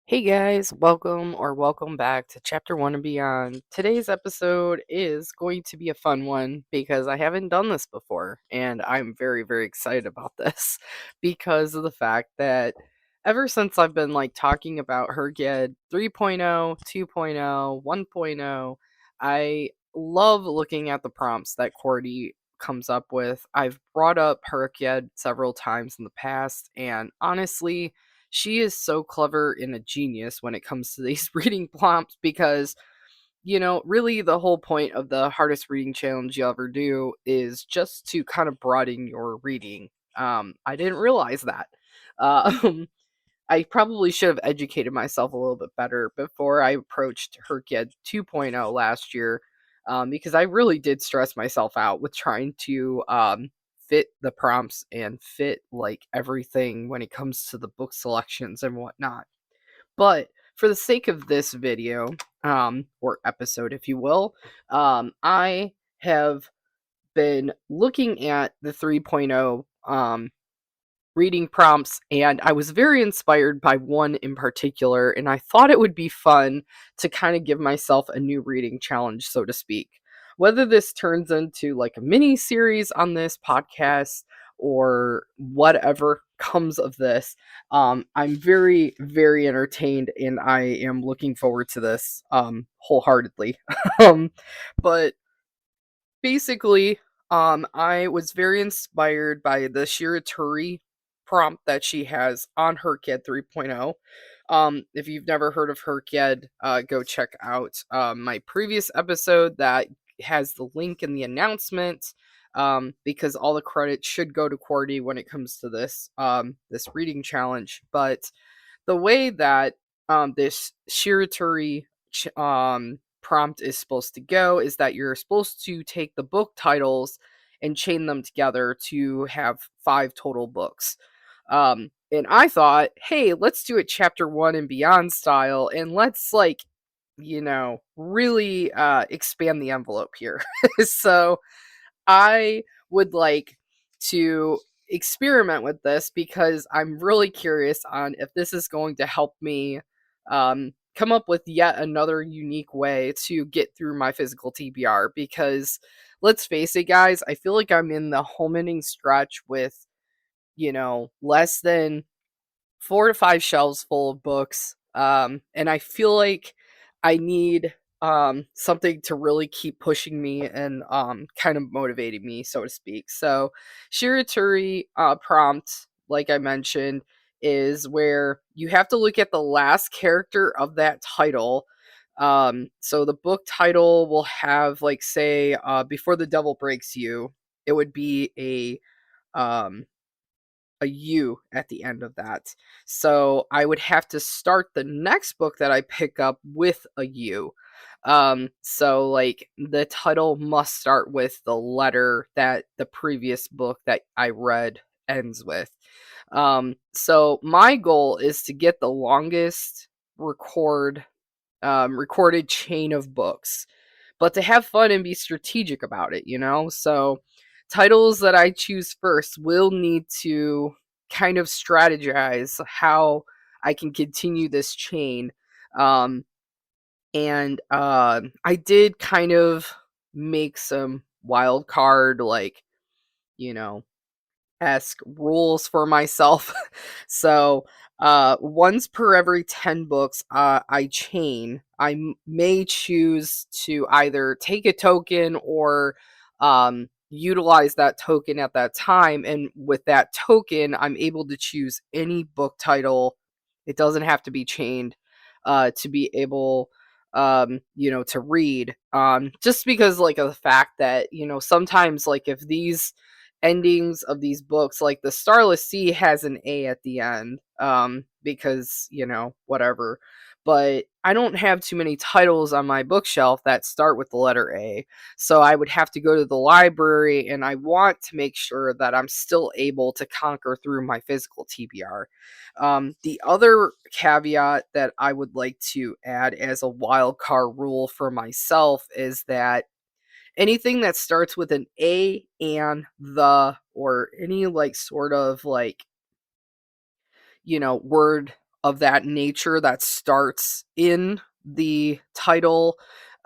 Hey guys, welcome back to Chapter 1 and Beyond. Today's episode is going to be a fun one because I haven't done this before, and I'm very excited about this because of the fact that ever since I've been talking about Herked 3.0, 2.0, 1.0, I love looking at the prompts that Qwordy comes up with. I've brought up Herked several times in the past, and honestly, she is so clever and a genius when it comes to these reading prompts because, really the whole point of the hardest reading challenge you'll ever do is just to kind of broaden your reading. I didn't realize that. Um, I probably should have educated myself a little bit better before I approached Herked 2.0 last year, because I really did stress myself out with trying to fit the prompts and fit everything when it comes to the book selections and whatnot. But for the sake of this video, or episode, if you will, I have been looking at the 3.0 reading prompts, and I was very inspired by one in particular, and I thought it would be fun to kind of give myself a new reading challenge, so to speak. Whether this turns into like a mini series on this podcast or whatever comes of this, I'm very entertained, and I am looking forward to this wholeheartedly. um, but basically, I was very inspired by the Shiritori prompt that she has on Herked 3.0. If you've never heard of Herked, go check out my previous episode that has the link in the announcement. Because all the credit should go to Qwordy when it comes to this reading challenge. But the way that this Shiritori prompt is supposed to go is that you're supposed to take the book titles and chain them together to have 5 total books. And I thought, hey, let's do it chapter 1 and beyond style, and let's really expand the envelope here. So I would like to experiment with this because I'm really curious on if this is going to help me come up with yet another unique way to get through my physical TBR. Because let's face it, guys, I feel like I'm in the home inning stretch with, less than 4 to 5 shelves full of books. And I feel like I need something to really keep pushing me and kind of motivating me, so to speak. So, Shiraturi prompt, like I mentioned, is where you have to look at the last character of that title. So the book title will have, like, say, Before the Devil Breaks You, it would be a U at the end of that. So I would have to start the next book that I pick up with a U. So like the title must start with the letter that the previous book that I read ends with. So my goal is to get the longest recorded chain of books, but to have fun and be strategic about it. So titles that I choose first will need to kind of strategize how I can continue this chain. And I did kind of make some wild card, you know, esque rules for myself. So, once per every 10 books I chain, may choose to either take a token or utilize that token at that time. And with that token, I'm able to choose any book title. It doesn't have to be chained to be able to read, just because like of the fact that sometimes, like, if these endings of these books, like the Starless Sea has an A at the end, because whatever. But I don't have too many titles on my bookshelf that start with the letter A, so I would have to go to the library, and I want to make sure that I'm still able to conquer through my physical TBR. The other caveat that I would like to add as a wild card rule for myself is that anything that starts with an A and the, or any like sort of like, word of that nature that starts in the title,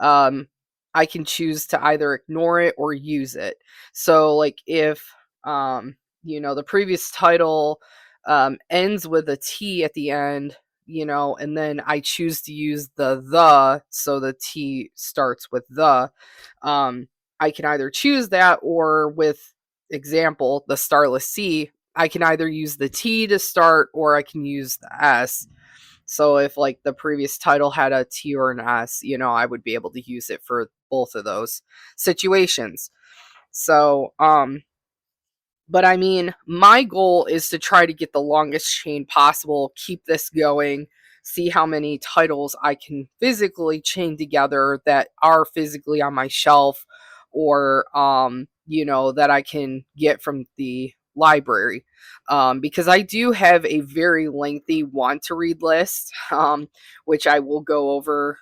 um, I can choose to either ignore it or use it. So, like, if, the previous title ends with a T at the end, and then I choose to use the, so the T starts with the, um, I can either choose that, or with example, the Starless Sea, I can either use the T to start or I can use the S. So if like the previous title had a T or an S, I would be able to use it for both of those situations. So, but I mean, my goal is to try to get the longest chain possible, keep this going, see how many titles I can physically chain together that are physically on my shelf, or that I can get from the library. Because I do have a very lengthy want to read list, which I will go over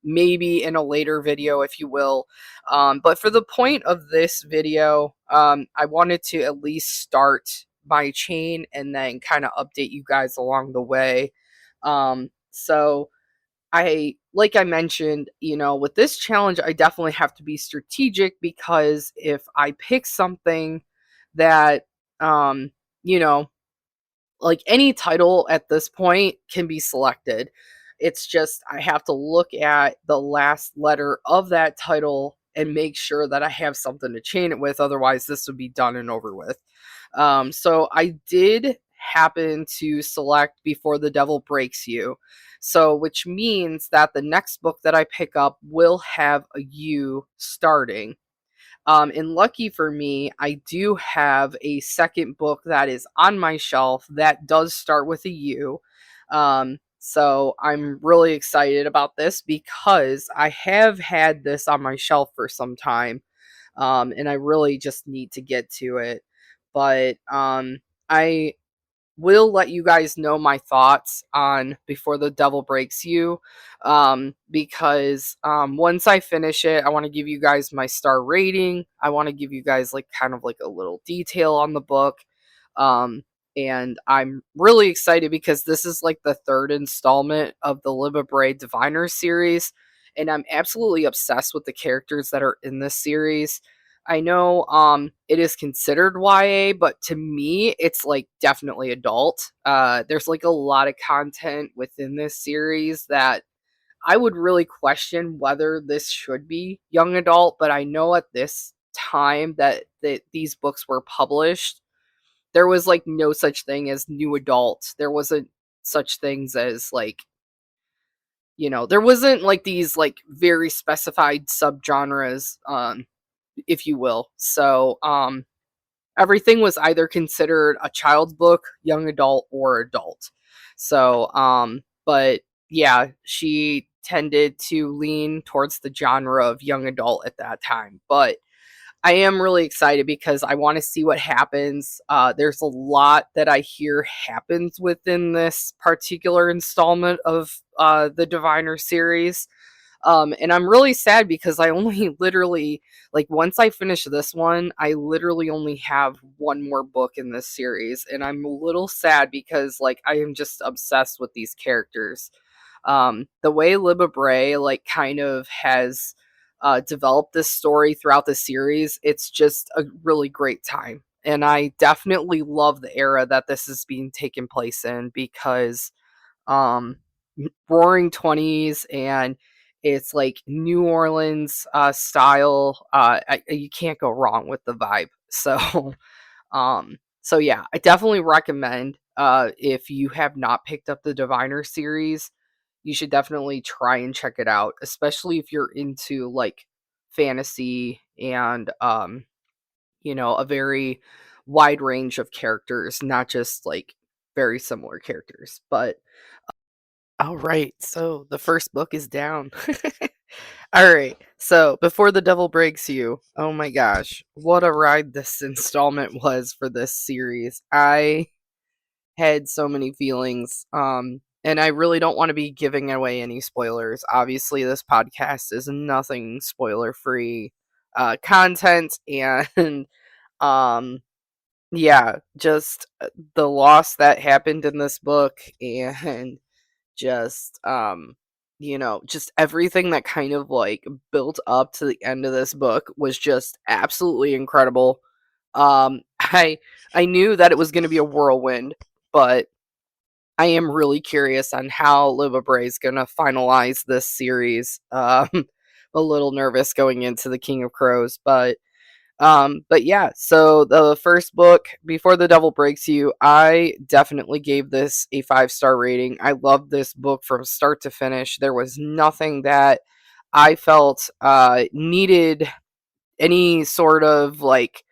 maybe in a later video, if you will. But for the point of this video, I wanted to at least start my chain and then kind of update you guys along the way. So like I mentioned, with this challenge, I definitely have to be strategic, because if I pick something that, um, you know, like any title at this point can be selected. It's just I have to look at the last letter of that title and make sure that I have something to chain it with. Otherwise, this would be done and over with. So I did happen to select Before the Devil Breaks You. So, which means that the next book that I pick up will have a U starting. And lucky for me, I do have a second book that is on my shelf that does start with a U. So I'm really excited about this, because I have had this on my shelf for some time, and I really just need to get to it. But I will let you guys know my thoughts on Before the Devil Breaks You, because once I finish it, I want to give you guys my star rating. I want to give you guys like kind of like a little detail on the book. um, and I'm really excited because this is like the third installment of the Libre Diviner series, and I'm absolutely obsessed with the characters that are in this series. I know it is considered YA, but to me it's like definitely adult. There's like a lot of content within this series that I would really question whether this should be young adult, but I know at this time that these books were published, there was like no such thing as new adult. There wasn't such things as like, there wasn't like these like very specified subgenres, if you will. So, everything was either considered a child's book, young adult, or adult. So, but yeah, she tended to lean towards the genre of young adult at that time. But I am really excited because I want to see what happens. There's a lot that I hear happens within this particular installment of the Diviner series. And I'm really sad because I only literally, like, once I finish this one, I literally only have one more book in this series. And I'm a little sad because, like, I am just obsessed with these characters. The way Libba Bray, like, kind of has developed this story throughout the series, it's just a really great time. And I definitely love the era that this is being taken place in, because um roaring 20s, and it's like New Orleans style. You can't go wrong with the vibe. So yeah, I definitely recommend, if you have not picked up the Diviner series, you should definitely try and check it out, especially if you're into like fantasy and a very wide range of characters, not just like very similar characters. But all right, so the first book is down. All right, so Before the Devil Breaks You. Oh my gosh, what a ride this installment was for this series. I had so many feelings, and I really don't want to be giving away any spoilers. Obviously, this podcast is nothing spoiler free content, and um, Yeah, just the loss that happened in this book, and just just everything that kind of like built up to the end of this book was just absolutely incredible. I knew that it was going to be a whirlwind, but I am really curious on how Liva Bray is going to finalize this series. A little nervous going into the King of Crows, but yeah, so the first book, Before the Devil Breaks You, I definitely gave this a 5-star rating. I loved this book from start to finish. There was nothing that I felt needed any sort of like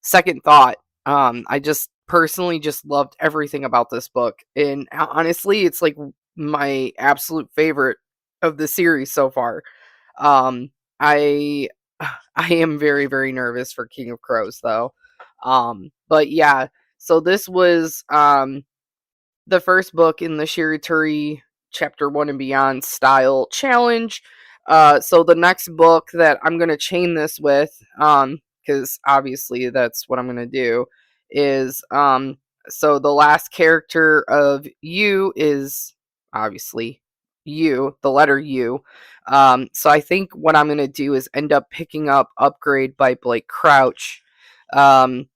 second thought. I just personally just loved everything about this book. And honestly, it's like my absolute favorite of the series so far. Um, I I am very, very nervous for King of Crows though. But yeah, so this was the first book in the Shiritori Chapter 1 and Beyond style challenge. So the next book that I'm going to chain this with, because obviously that's what I'm going to do, is, so the last character of U is obviously U, the letter U. So I think what I'm going to do is end up picking up Upgrade by Blake Crouch.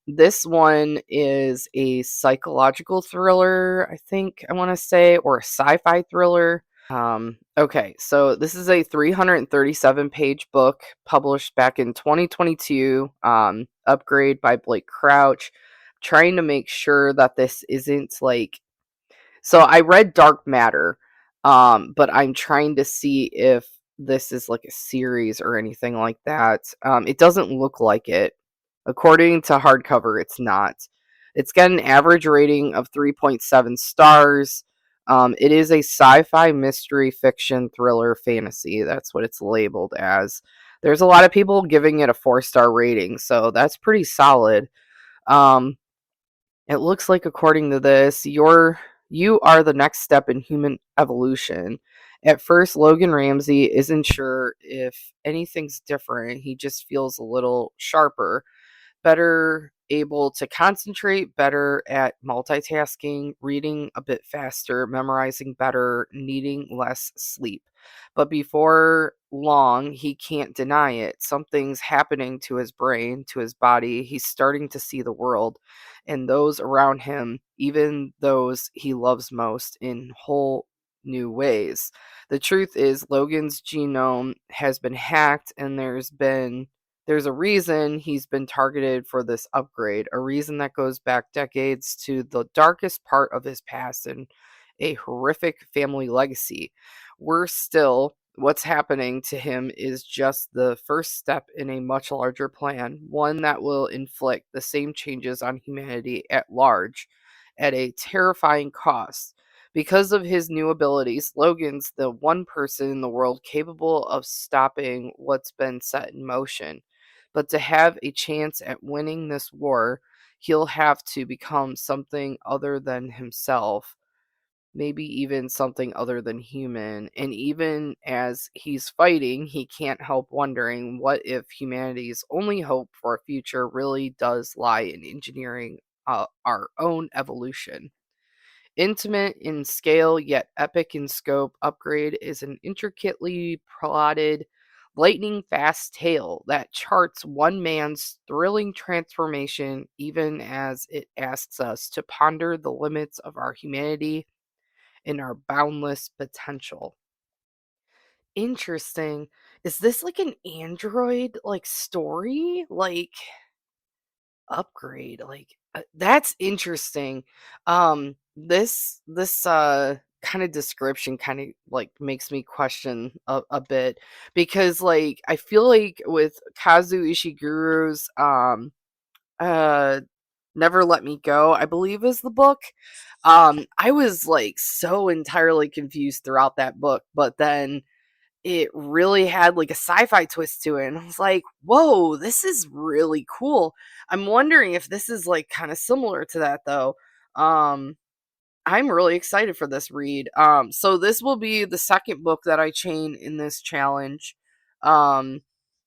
This one is a psychological thriller, I think I want to say, or a sci-fi thriller. Okay, so this is a 337 page book published back in 2022. Upgrade by Blake Crouch. Trying to make sure that this isn't like, so I read Dark Matter, but I'm trying to see if this is like a series or anything like that. It doesn't look like it. According to hardcover, it's not. It's got an average rating of 3.7 stars. It is a sci-fi mystery fiction thriller fantasy. That's what it's labeled as. There's a lot of people giving it a 4-star rating, so that's pretty solid. Um, it looks like, according to this, you are the next step in human evolution. At first, Logan Ramsey isn't sure if anything's different. He just feels a little sharper, better able to concentrate, better at multitasking, reading a bit faster, memorizing better, needing less sleep. But before long, he can't deny it. Something's happening to his brain, to his body. He's starting to see the world and those around him, even those he loves most, in whole new ways. The truth is, Logan's genome has been hacked, and there's a reason he's been targeted for this upgrade, a reason that goes back decades to the darkest part of his past and a horrific family legacy. Worse still, what's happening to him is just the first step in a much larger plan, one that will inflict the same changes on humanity at large at a terrifying cost. Because of his new abilities, Logan's the one person in the world capable of stopping what's been set in motion. But to have a chance at winning this war, he'll have to become something other than himself, maybe even something other than human. And even as he's fighting, he can't help wondering, what if humanity's only hope for a future really does lie in engineering our own evolution? Intimate in scale, yet epic in scope, Upgrade is an intricately plotted, lightning fast tale that charts one man's thrilling transformation, even as it asks us to ponder the limits of our humanity and our boundless potential. Interesting. Is this like an Android like story? Like, Upgrade, like, that's interesting. This kind of description kind of like makes me question a bit, because like I feel like with Kazu Ishiguro's uh Never Let Me Go, I believe is the book. I was like so entirely confused throughout that book, but then it really had like a sci-fi twist to it, and I was like, whoa, this is really cool. I'm wondering if this is like kind of similar to that though. um I'm really excited for this read. So this will be the second book that I chain in this challenge. um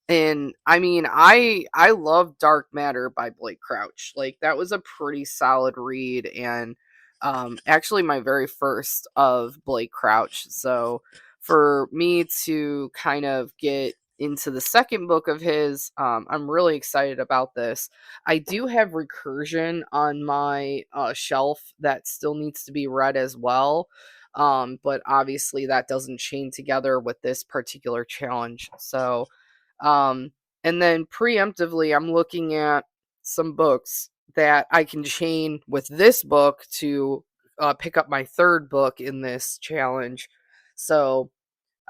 And I mean, I love Dark Matter by Blake Crouch. Like that was a pretty solid read, and actually my very first of Blake Crouch. So for me to kind of get into the second book of his, I'm really excited about this. I do have Recursion on my shelf that still needs to be read as well. But obviously that doesn't chain together with this particular challenge. So um, and then preemptively, I'm looking at some books that I can chain with this book to pick up my third book in this challenge. So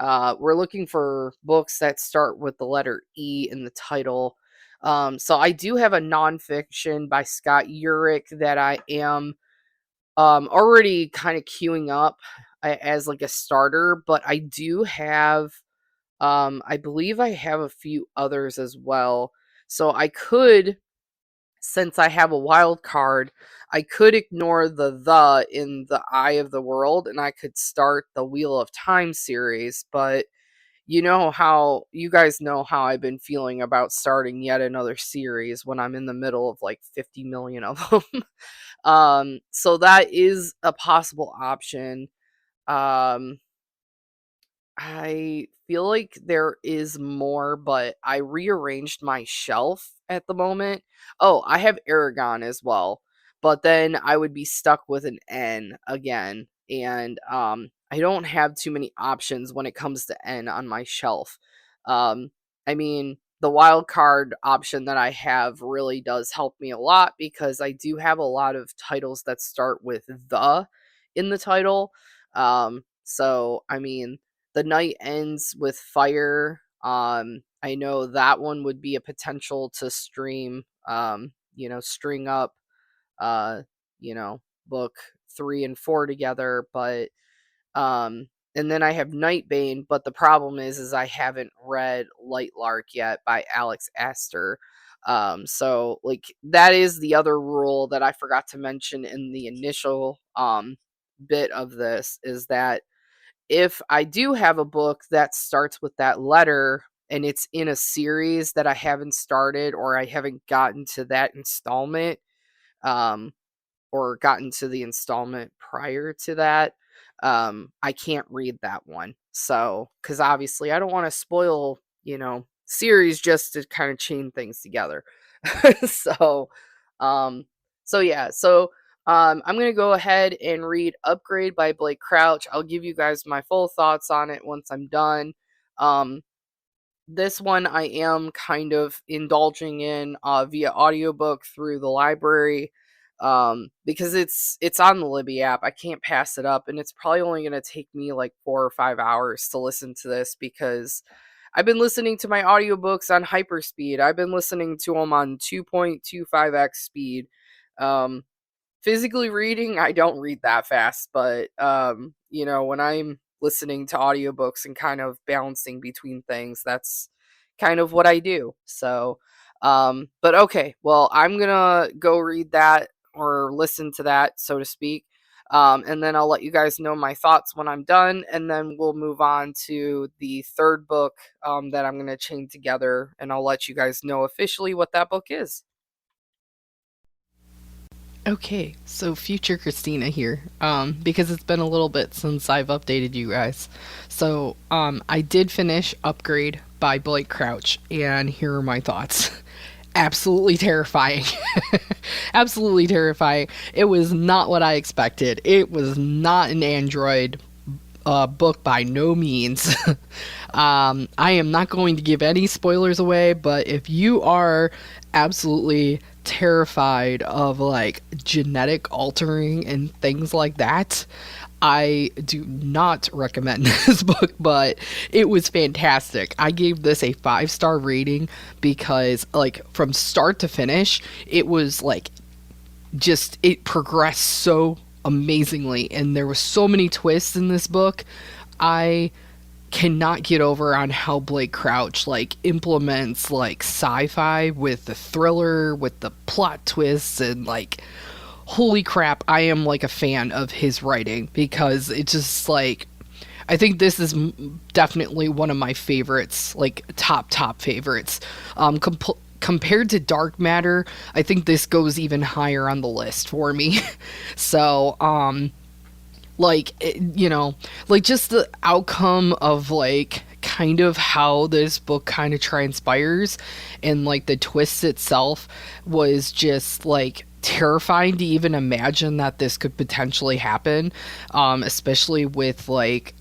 we're looking for books that start with the letter E in the title. So I do have a nonfiction by Scott Urick that I am already kind of queuing up as like a starter, but I do have I believe I have a few others as well. So I could, since I have a wild card, I could ignore the in the Eye of the World and I could start the Wheel of Time series, but you guys know how I've been feeling about starting yet another series when I'm in the middle of like 50 million of them. So that is a possible option. Um I feel like there is more, but I rearranged my shelf at the moment. Oh, I have Aragon as well, but then I would be stuck with an N again, and I don't have too many options when it comes to N on my shelf. Um, I mean, the wild card option that I have really does help me a lot because I do have a lot of titles that start with the in the title. So I mean, the night ends with fire. I know that one would be a potential to stream, string up, uh, you know, book 3 and 4 together. But, and then I have Nightbane, but the problem is I haven't read Light Lark yet by Alex Astor. So like that is the other rule that I forgot to mention in the initial, bit of this is that if I do have a book that starts with that letter and it's in a series that I haven't started or I haven't gotten to that installment, um, or gotten to the installment prior to that, I can't read that one. So, because obviously I don't want to spoil, series just to kind of chain things together. so, um, so yeah, so I'm gonna go ahead and read Upgrade by Blake Crouch. I'll give you guys my full thoughts on it once I'm done. Um, this one I am kind of indulging in via audiobook through the library, because it's on the Libby app. I can't pass it up, and it's probably only going to take me like 4 or 5 hours to listen to this because I've been listening to my audiobooks on hyperspeed. I've been listening to them on 2.25x speed. Um, Physically reading, I don't read that fast, but when I'm listening to audiobooks and kind of balancing between things, that's kind of what I do. So, but okay, well, I'm gonna go read that or listen to that, so to speak. And then I'll let you guys know my thoughts when I'm done, and then we'll move on to the third book that I'm gonna chain together, and I'll let you guys know officially what that book is. Okay, so future Christina here, because it's been a little bit since I've updated you guys. So, I did finish Upgrade by Blake Crouch, and here are my thoughts. Absolutely terrifying. Absolutely terrifying. It was not what I expected. It was not an Android book by no means. I am not going to give any spoilers away, but if you are absolutely terrified of like genetic altering and things like that, I do not recommend this book, but it was fantastic. I gave this a 5-star rating because, like, from start to finish, it was like just it progressed so amazingly, and there were so many twists in this book. I cannot get over on how Blake Crouch like implements like sci-fi with the thriller, with the plot twists, and like holy crap, I am like a fan of his writing because it's just like I think this is definitely one of my favorites, like top favorites. Compared to Dark Matter, I think this goes even higher on the list for me. So, like like just the outcome of like kind of how this book kind of transpires, and like the twist itself was just like terrifying to even imagine that this could potentially happen, especially with like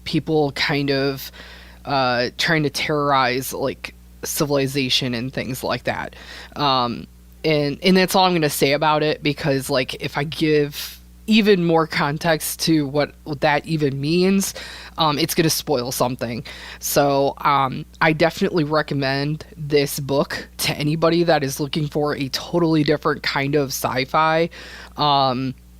people kind of trying to terrorize like civilization and things like that. And that's all I'm going to say about it, because like if I give even more context to what that even means, it's going to spoil something. So I definitely recommend this book to anybody that is looking for a totally different kind of sci-fi.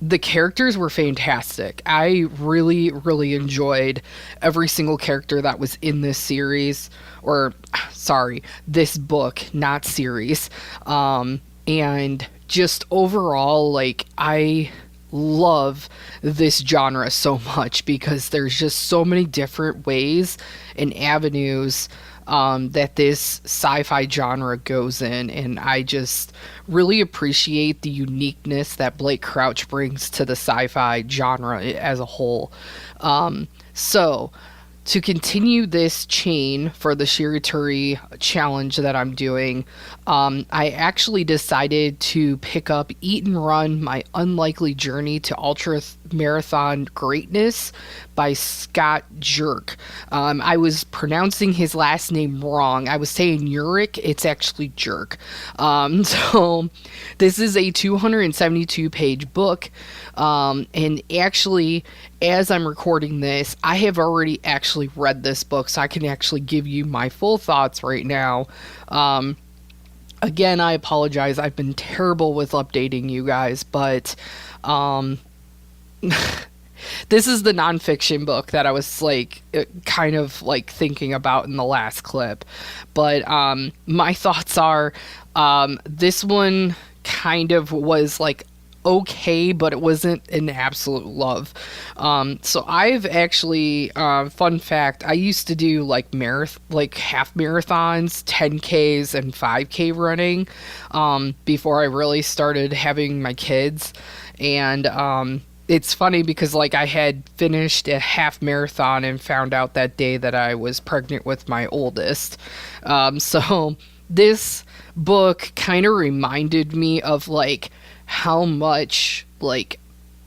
The characters were fantastic. I really, really enjoyed every single character that was in this series, or sorry, this book, not series. And just overall, like, I love this genre so much because there's just so many different ways and avenues that this sci-fi genre goes in, and I just really appreciate the uniqueness that Blake Crouch brings to the sci-fi genre as a whole. So to continue this chain for the Shiritori challenge that I'm doing, I actually decided to pick up Eat and Run, My Unlikely Journey to Ultra Marathon Greatness by Scott Jerk. I was pronouncing his last name wrong. I was saying Uric, it's actually Jerk. So this is a 272 page book. And actually, as I'm recording this, I have already actually read this book, so I can actually give you my full thoughts right now. Again, I apologize. I've been terrible with updating you guys, but this is the nonfiction book that I was like kind of like thinking about in the last clip. But my thoughts are, this one kind of was like okay, but it wasn't an absolute love. So I've actually, fun fact, I used to do like half marathons, 10Ks and 5K running, before I really started having my kids. And, it's funny because like I had finished a half marathon and found out that day that I was pregnant with my oldest. So this book kind of reminded me of like how much like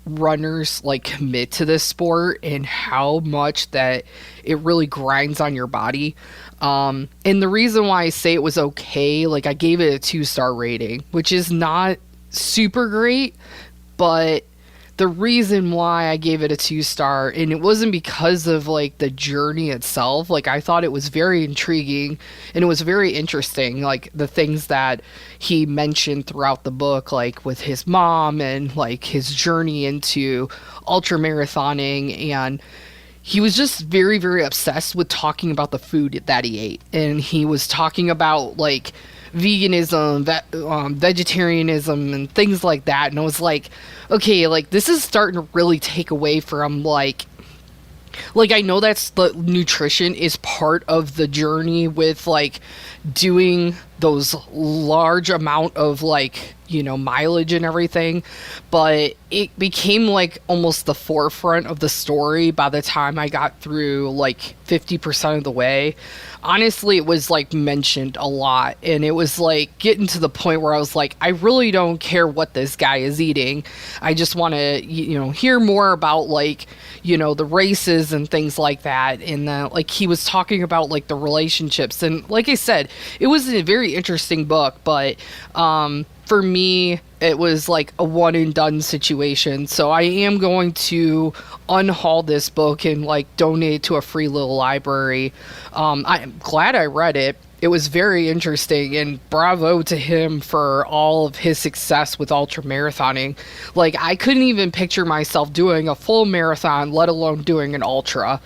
runners like commit to this sport and how much that it really grinds on your body. And the reason why I say it was okay, like I gave it a 2-star rating, which is not super great, but the reason why I gave it a 2-star, and it wasn't because of like the journey itself. Like I thought it was very intriguing and it was very interesting, like the things that he mentioned throughout the book, like with his mom and like his journey into ultra marathoning. And he was just very, very obsessed with talking about the food that he ate, and he was talking about like veganism, vegetarianism and things like that. And I was like, okay, like this is starting to really take away from like I know that's the nutrition is part of the journey with like doing those large amount of like, mileage and everything, but it became like almost the forefront of the story by the time I got through like 50% of the way. Honestly, it was like mentioned a lot, and it was like getting to the point where I was like, I really don't care what this guy is eating. I just want to, hear more about like, the races and things like that. And like he was talking about like the relationships, and like I said, it was a very interesting book, but for me, it was like a one and done situation. So I am going to unhaul this book and like donate it to a free little library. I'm glad I read it. It was very interesting, and bravo to him for all of his success with ultra marathoning. Like I couldn't even picture myself doing a full marathon, let alone doing an ultra.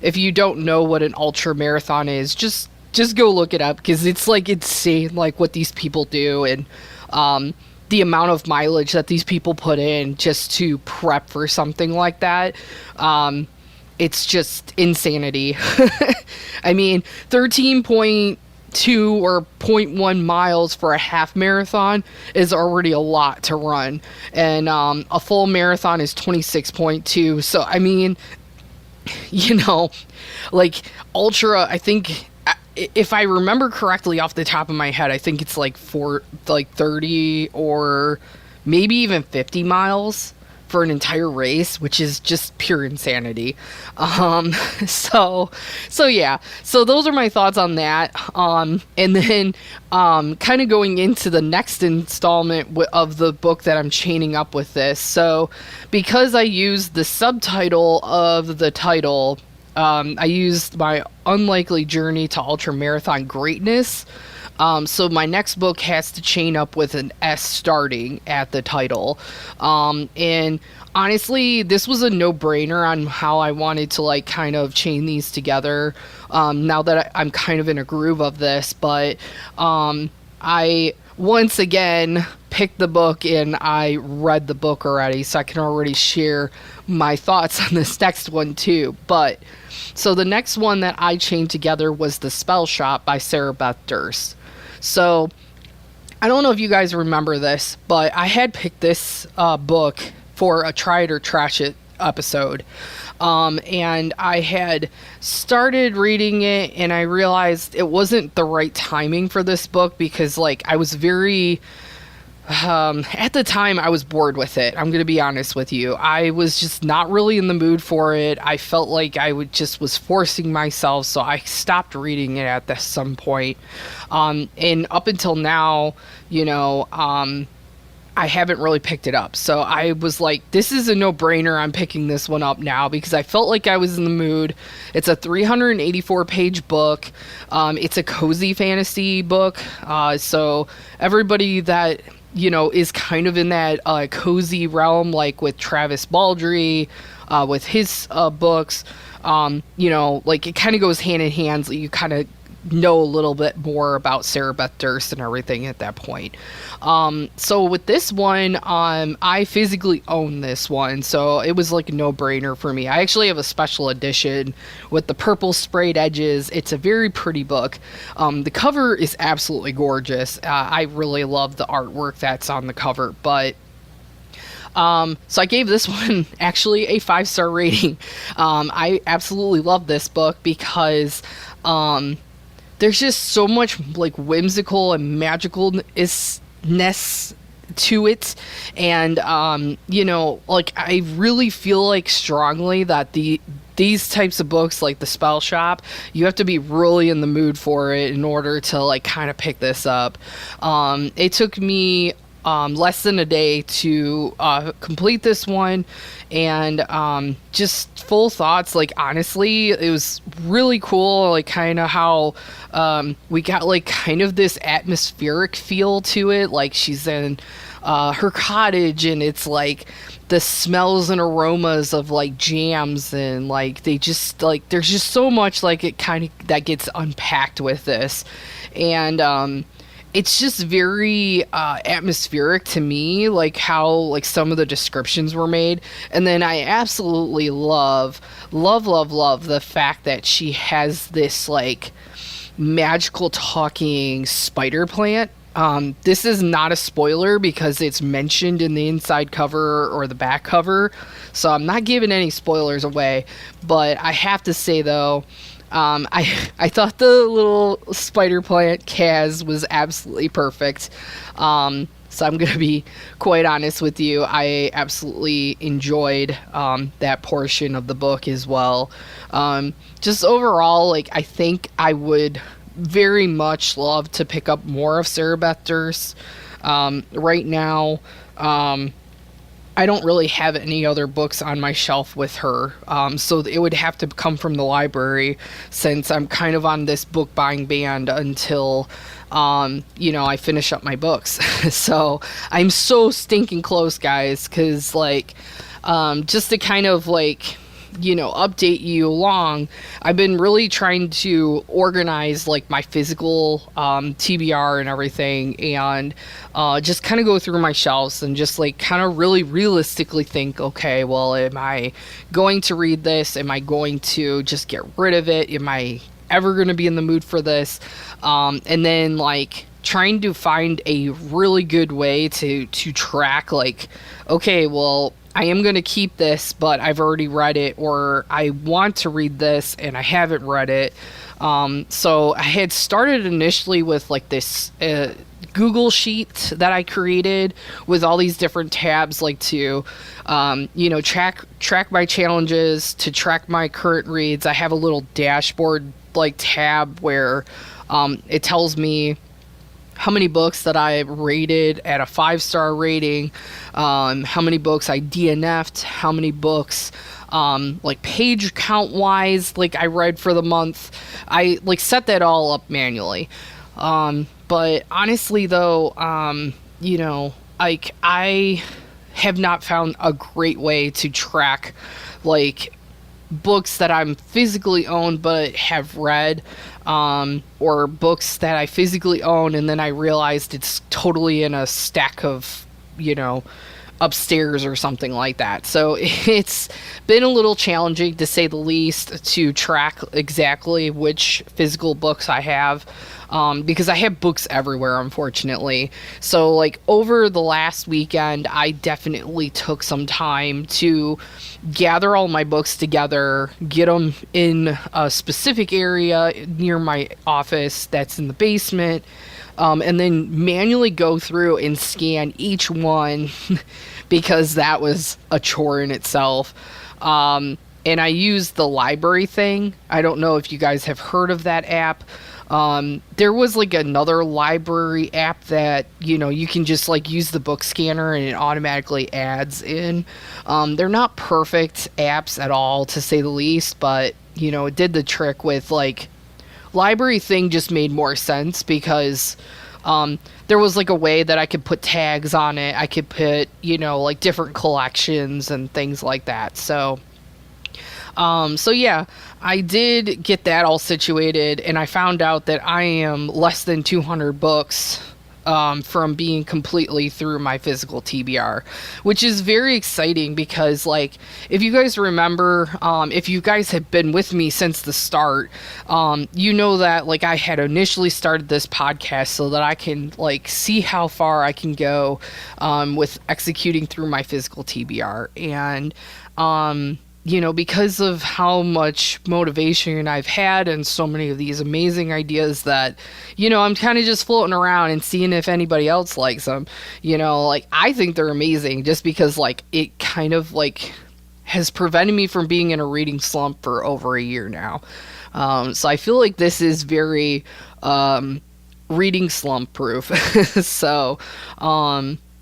If you don't know what an ultra marathon is, just go look it up, because it's like insane like what these people do. And the amount of mileage that these people put in just to prep for something like that, it's just insanity. I mean, 13.2 or 0.1 miles for a half marathon is already a lot to run. And a full marathon is 26.2. So, I mean, you know, like ultra, I think, if I remember correctly off the top of my head, I think it's like 30 or maybe even 50 miles for an entire race, which is just pure insanity. So yeah. So those are my thoughts on that. And then kind of going into the next installment of the book that I'm chaining up with this. So because I used the subtitle of the title, I used my unlikely journey to ultra marathon greatness. So my next book has to chain up with an S starting at the title. And honestly, this was a no-brainer on how I wanted to like kind of chain these together. Now that I'm kind of in a groove of this, but I once again picked the book and I read the book already, so I can already share my thoughts on this next one too. But so the next one that I chained together was The Spell Shop by Sarah Beth Durst. So I don't know if you guys remember this, but I had picked this book for a Try It or Trash It episode. And I had started reading it and I realized it wasn't the right timing for this book because like I was very... at the time I was bored with it. I'm going to be honest with you. I was just not really in the mood for it. I felt like I was forcing myself. So I stopped reading it at some point. And up until now, you know, I haven't really picked it up. So I was like, this is a no-brainer. I'm picking this one up now because I felt like I was in the mood. It's a 384-page book. It's a cozy fantasy book. So everybody that, you know, is kind of in that cozy realm, like with Travis Baldree, with his books, you know, like it kind of goes hand in hand. So you kind of know a little bit more about Sarah Beth Durst and everything at that point. So with this one, I physically own this one, so it was like a no-brainer for me. I actually have a special edition with the purple sprayed edges. It's a very pretty book. The cover is absolutely gorgeous. I really love the artwork that's on the cover, but so I gave this one actually a 5-star rating. I absolutely love this book because there's just so much like whimsical and magicalness to it. And, you know, like I really feel like strongly that these types of books like The Spell Shop, you have to be really in the mood for it in order to like kind of pick this up. It took me less than a day to complete this one, and just full thoughts, like honestly it was really cool, like kind of how we got like kind of this atmospheric feel to it, like she's in her cottage and it's like the smells and aromas of like jams, and like they just like there's just so much like it kind of that gets unpacked with this. And it's just very atmospheric to me, like how like some of the descriptions were made. And then I absolutely love the fact that she has this like magical talking spider plant. This is not a spoiler because it's mentioned in the inside cover or the back cover, so I'm not giving any spoilers away. But I have to say though, I thought the little spider plant Kaz was absolutely perfect. So I'm going to be quite honest with you. I absolutely enjoyed that portion of the book as well. Just overall, like I think I would very much love to pick up more of Sarah Beth Durst. Right now, I don't really have any other books on my shelf with her, so it would have to come from the library since I'm kind of on this book buying ban until, you know, I finish up my books. So I'm so stinking close, guys, because like, just to kind of like update you along, I've been really trying to organize like my physical TBR and everything, and just kind of go through my shelves and just like kind of really realistically think, okay, well, am I going to read this? Am I going to just get rid of it? Am I ever going to be in the mood for this? And then like trying to find a really good way to track like, okay, well, I am going to keep this, but I've already read it, or I want to read this and I haven't read it. So I had started initially with like this Google sheet that I created with all these different tabs, like to track my challenges, to track my current reads. I have a little dashboard like tab where it tells me how many books that I rated at a 5-star rating, how many books I DNF'd, how many books, like page count wise, like I read for the month. I like set that all up manually. But honestly though, like I have not found a great way to track like books that I'm physically own but have read, or books that I physically own and then I realized it's totally in a stack of, upstairs or something like that. So it's been a little challenging to say the least to track exactly which physical books I have. Because I have books everywhere, unfortunately. So, like, over the last weekend, I definitely took some time to gather all my books together, get them in a specific area near my office that's in the basement, and then manually go through and scan each one because that was a chore in itself. And I used the library thing. I don't know if you guys have heard of that app. There was like another library app that, you can just like use the book scanner and it automatically adds in. They're not perfect apps at all, to say the least, but, it did the trick with like library thing just made more sense because, there was like a way that I could put tags on it. I could put, like different collections and things like that. So yeah, I did get that all situated, and I found out that I am less than 200 books from being completely through my physical TBR, which is very exciting because, like, if you guys remember, if you guys have been with me since the start, you know that, like, I had initially started this podcast so that I can, like, see how far I can go with executing through my physical TBR. And, because of how much motivation I've had and so many of these amazing ideas that, I'm kind of just floating around and seeing if anybody else likes them. Like, I think they're amazing just because, like, it kind of, like, has prevented me from being in a reading slump for over a year now. So I feel like this is very reading slump proof. So,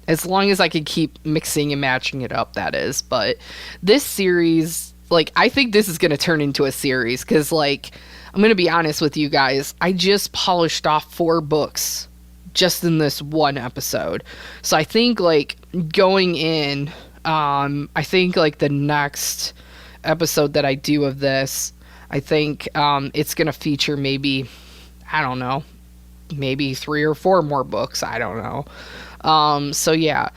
as long as I can keep mixing and matching it up, that is. But this series, like, I think this is going to turn into a series because, like, I'm going to be honest with you guys. I just polished off 4 books just in this one episode. So I think, like, going in, I think, like, the next episode that I do of this, I think it's going to feature maybe, I don't know, maybe 3 or 4 more books. I don't know. So yeah,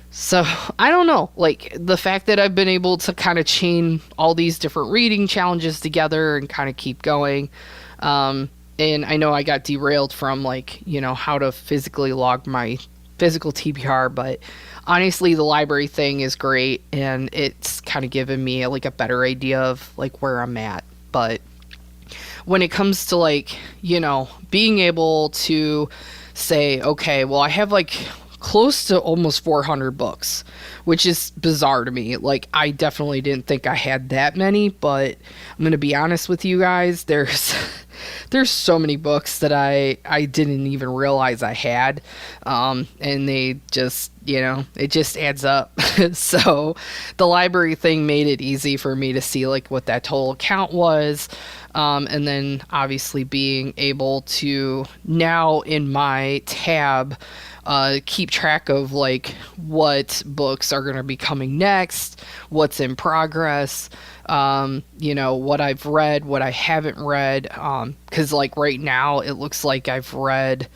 so I don't know, like the fact that I've been able to kind of chain all these different reading challenges together and kind of keep going. And I know I got derailed from like, how to physically log my physical TBR, but honestly, the library thing is great and it's kind of given me like a better idea of like where I'm at. But when it comes to like, being able to say, okay, well, I have like close to almost 400 books, which is bizarre to me. Like, I definitely didn't think I had that many, but I'm going to be honest with you guys. There's there's so many books that I didn't even realize I had, and they just, it just adds up. So the library thing made it easy for me to see like what that total count was. And then obviously being able to now in my tab keep track of like what books are going to be coming next, what's in progress, what I've read, what I haven't read. Because like right now, it looks like I've read,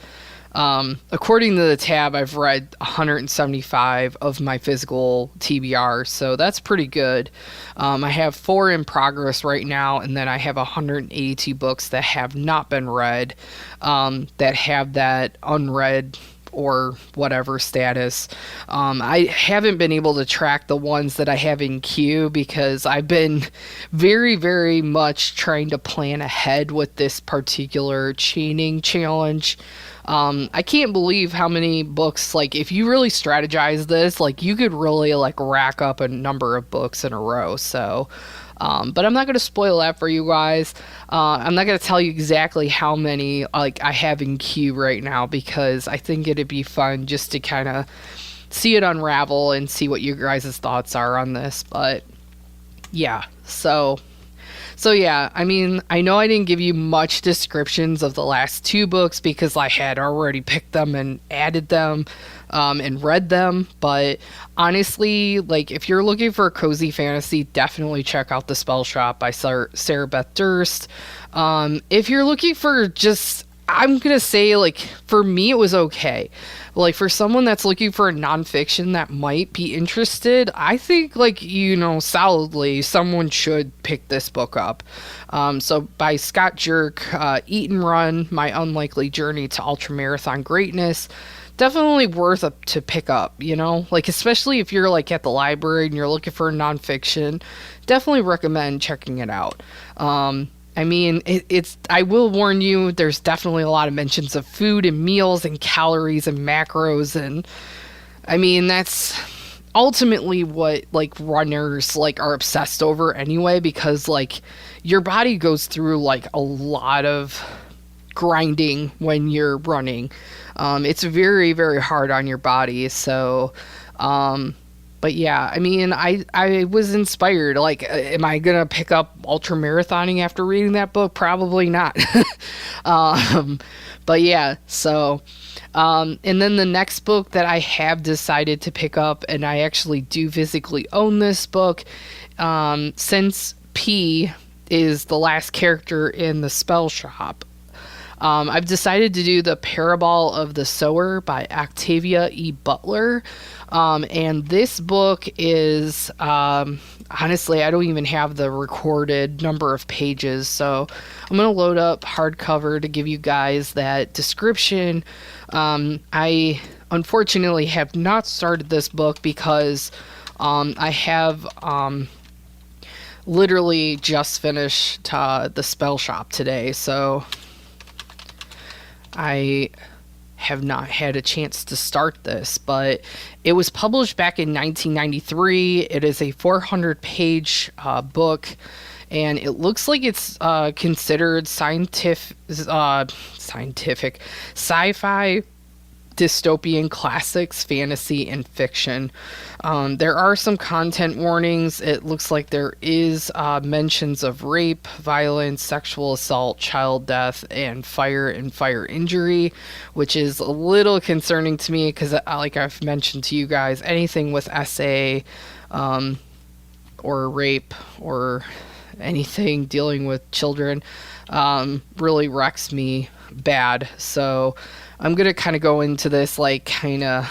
according to the tab, I've read 175 of my physical TBR, so that's pretty good. I have 4 in progress right now, and then I have 182 books that have not been read, that have that unread or whatever status. I haven't been able to track the ones that I have in queue because I've been very, very much trying to plan ahead with this particular chaining challenge. I can't believe how many books, like, if you really strategize this, like, you could really, like, rack up a number of books in a row. So, but I'm not going to spoil that for you guys. I'm not going to tell you exactly how many, like, I have in queue right now because I think it'd be fun just to kind of see it unravel and see what your guys' thoughts are on this. But, yeah, so yeah, I mean, I know I didn't give you much descriptions of the last 2 books because I had already picked them and added them, and read them. But honestly, like if you're looking for a cozy fantasy, definitely check out The Spell Shop by Sarah Beth Durst. If you're looking for just, I'm gonna say like for me it was okay. Like for someone that's looking for a nonfiction that might be interested, I think like solidly someone should pick this book up. So by Scott Jerk, Eat and Run: My Unlikely Journey to Ultramarathon Greatness. Definitely worth to pick up, like especially if you're like at the library and you're looking for a nonfiction, definitely recommend checking it out. I mean, I will warn you, there's definitely a lot of mentions of food and meals and calories and macros. And I mean, that's ultimately what like runners like are obsessed over anyway, because like your body goes through like a lot of grinding when you're running. It's very, very hard on your body. So, but yeah, I mean, I was inspired. Like, am I gonna pick up ultra marathoning after reading that book? Probably not. um, but yeah, so, and then the next book that I have decided to pick up, and I actually do physically own this book, since P is the last character in The Spell Shop. I've decided to do The Parable of the Sower by Octavia E. Butler. And this book is, honestly, I don't even have the recorded number of pages. So I'm going to load up hardcover to give you guys that description. I unfortunately have not started this book because I have literally just finished The Spell Shop today. So I have not had a chance to start this, but it was published back in 1993. It is a 400-page book, and it looks like it's considered scientific sci-fi dystopian classics, fantasy, and fiction. There are some content warnings. It looks like there is mentions of rape, violence, sexual assault, child death, and fire injury, which is a little concerning to me because, like I've mentioned to you guys, anything with SA or rape or anything dealing with children really wrecks me bad. So I'm going to kind of go into this like kind of,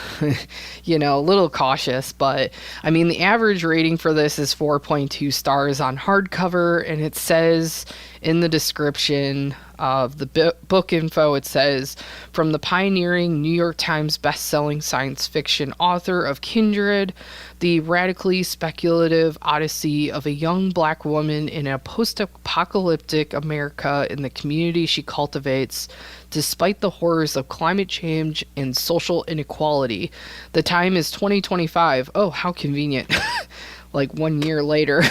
a little cautious, but I mean, the average rating for this is 4.2 stars on hardcover, and it says in the description of the book info, it says, from the pioneering New York Times best-selling science fiction author of Kindred, the radically speculative odyssey of a young black woman in a post-apocalyptic America in the community she cultivates, despite the horrors of climate change and social inequality. The time is 2025. Oh, how convenient. like 1 year later.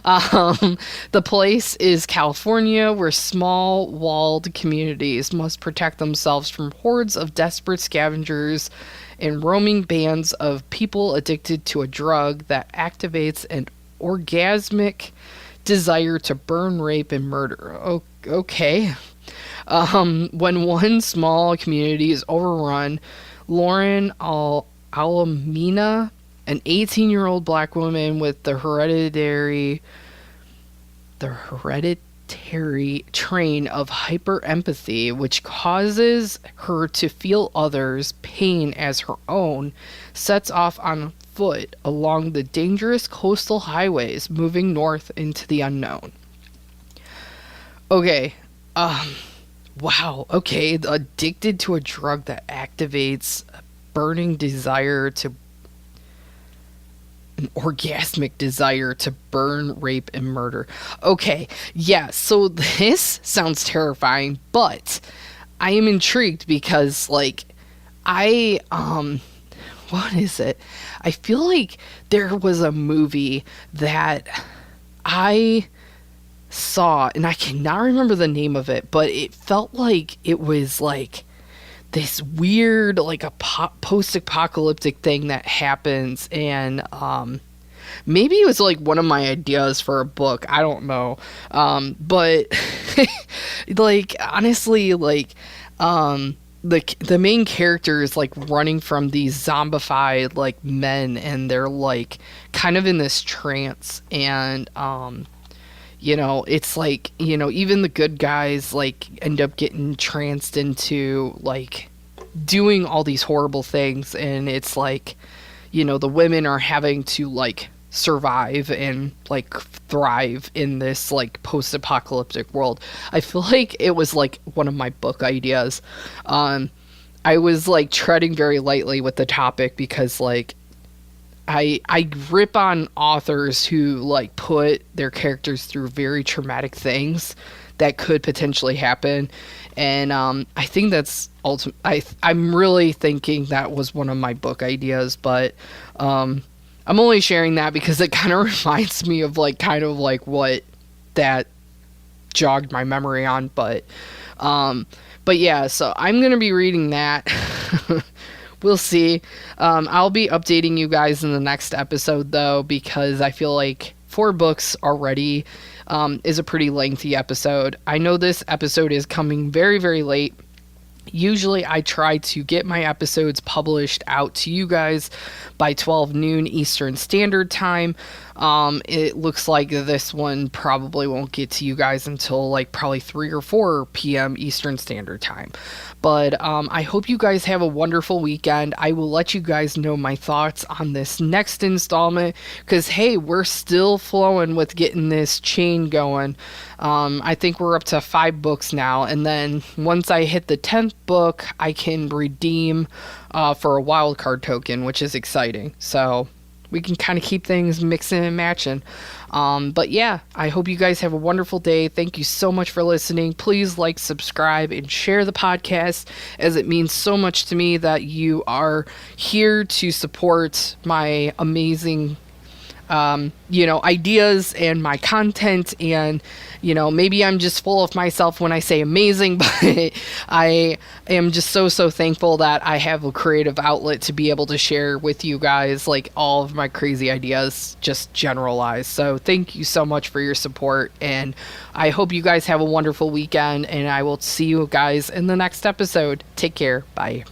The place is California, where small walled communities must protect themselves from hordes of desperate scavengers and roaming bands of people addicted to a drug that activates an orgasmic desire to burn, rape, and murder. Okay. When one small community is overrun, Lauren Alamina, an 18-year-old black woman with the hereditary train of hyper empathy, which causes her to feel others' pain as her own, sets off on foot along the dangerous coastal highways, moving north into the unknown. Okay, wow, okay, addicted to a drug that activates a burning desire to an orgasmic desire to burn, rape, and murder. Okay, yeah, so this sounds terrifying, but I am intrigued because, like, what is it? I feel like there was a movie that I saw, and I cannot remember the name of it, but it felt like it was like this weird, like a post-apocalyptic thing that happens, and maybe it was like one of my ideas for a book. I don't know, but like honestly, like the main character is like running from these zombified like men, and they're like kind of in this trance, and it's like, even the good guys like end up getting tranced into like doing all these horrible things, and it's like, the women are having to like survive and like thrive in this like post-apocalyptic world. I feel like it was like one of my book ideas. I was like treading very lightly with the topic because like I rip on authors who like put their characters through very traumatic things that could potentially happen, and I think that's I'm really thinking that was one of my book ideas, but I'm only sharing that because it kind of reminds me of like kind of like what that jogged my memory on, but yeah, so I'm gonna be reading that. We'll see. I'll be updating you guys in the next episode, though, because I feel like 4 books already is a pretty lengthy episode. I know this episode is coming very, very late. Usually I try to get my episodes published out to you guys by 12 noon Eastern Standard Time. It looks like this one probably won't get to you guys until like probably 3 or 4 p.m. Eastern Standard Time. But I hope you guys have a wonderful weekend. I will let you guys know my thoughts on this next installment because, hey, we're still flowing with getting this chain going. I think we're up to 5 books now, and then once I hit the 10th book, I can redeem for a wild card token, which is exciting. So we can kind of keep things mixing and matching. But yeah, I hope you guys have a wonderful day. Thank you so much for listening. Please like, subscribe, and share the podcast, as it means so much to me that you are here to support my amazing ideas and my content, and maybe I'm just full of myself when I say amazing, but I am just so thankful that I have a creative outlet to be able to share with you guys like all of my crazy ideas, just generalized. So thank you so much for your support, and I hope you guys have a wonderful weekend, and I will see you guys in the next episode. Take care. Bye.